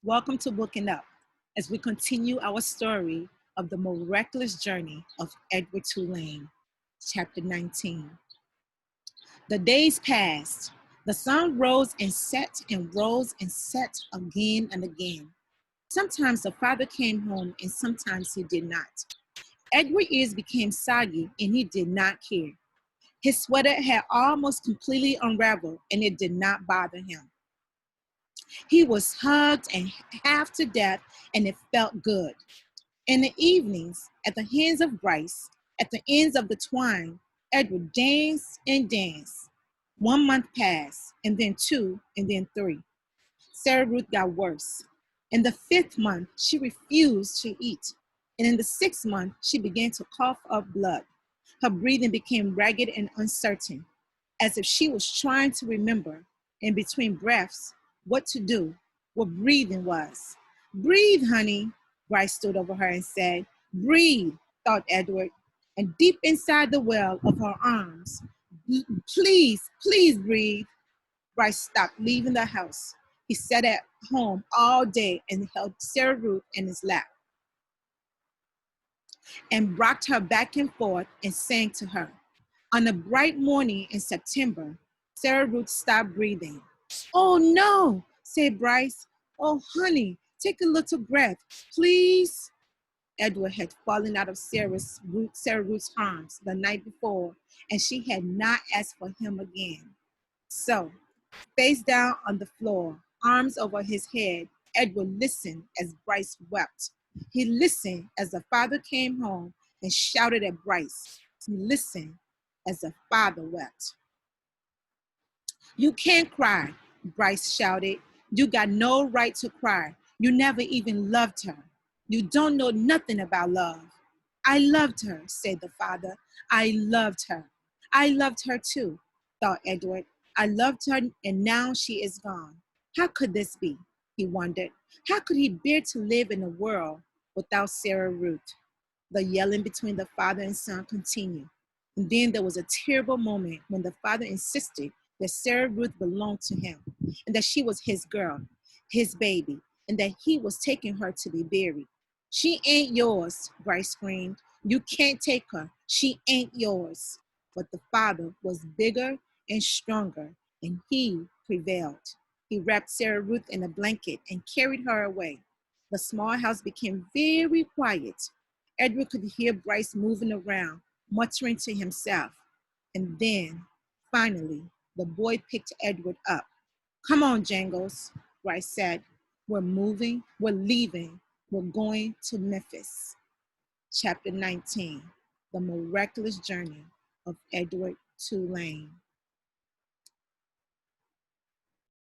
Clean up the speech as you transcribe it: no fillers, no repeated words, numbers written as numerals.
Welcome to Bookingup as we continue our story of the miraculous journey of Edward Tulane, chapter 19. The days passed. The sun rose and rose and set again and again. Sometimes the father came home and sometimes he did not. Edward's ears became soggy and he did not care. His sweater had almost completely unraveled and it did not bother him. He was hugged and half to death and it felt good. In the evenings, at the hands of Bryce, at the ends of the twine, Edward danced and danced. 1 month passed, and then two, and then three. Sarah Ruth got worse. In the 5th month, she refused to eat. And in the 6th month, she began to cough up blood. Her breathing became ragged and uncertain, as if she was trying to remember, in between breaths, what to do, what breathing was. Breathe, honey, Bryce stood over her and said. Breathe, thought Edward. And deep inside the well of her arms, please, please breathe. Bryce stopped leaving the house. He sat at home all day and held Sarah Ruth in his lap and rocked her back and forth and sang to her. On a bright morning in September, Sarah Ruth stopped breathing. Oh no, said Bryce. Oh honey, take a little breath, please. Edward had fallen out of Sarah Ruth's arms the night before, and she had not asked for him again. So, face down on the floor, arms over his head, Edward listened as Bryce wept. He listened as the father came home and shouted at Bryce. He listened as the father wept. You can't cry, Bryce shouted. You got no right to cry. You never even loved her. You don't know nothing about love. I loved her, said the father. I loved her. I loved her too, thought Edward. I loved her and now she is gone. How could this be? He wondered. How could he bear to live in a world without Sarah Ruth? The yelling between the father and son continued. And then there was a terrible moment when the father insisted that Sarah Ruth belonged to him and that she was his girl, his baby, and that he was taking her to be buried. She ain't yours, Bryce screamed. You can't take her. She ain't yours. But the father was bigger and stronger, and he prevailed. He wrapped Sarah Ruth in a blanket and carried her away. The small house became very quiet. Edward could hear Bryce moving around, muttering to himself. And then, finally, the boy picked Edward up. Come on, Jangles, Bryce said. We're moving, we're leaving, we're going to Memphis. Chapter 19, The Miraculous Journey of Edward Tulane.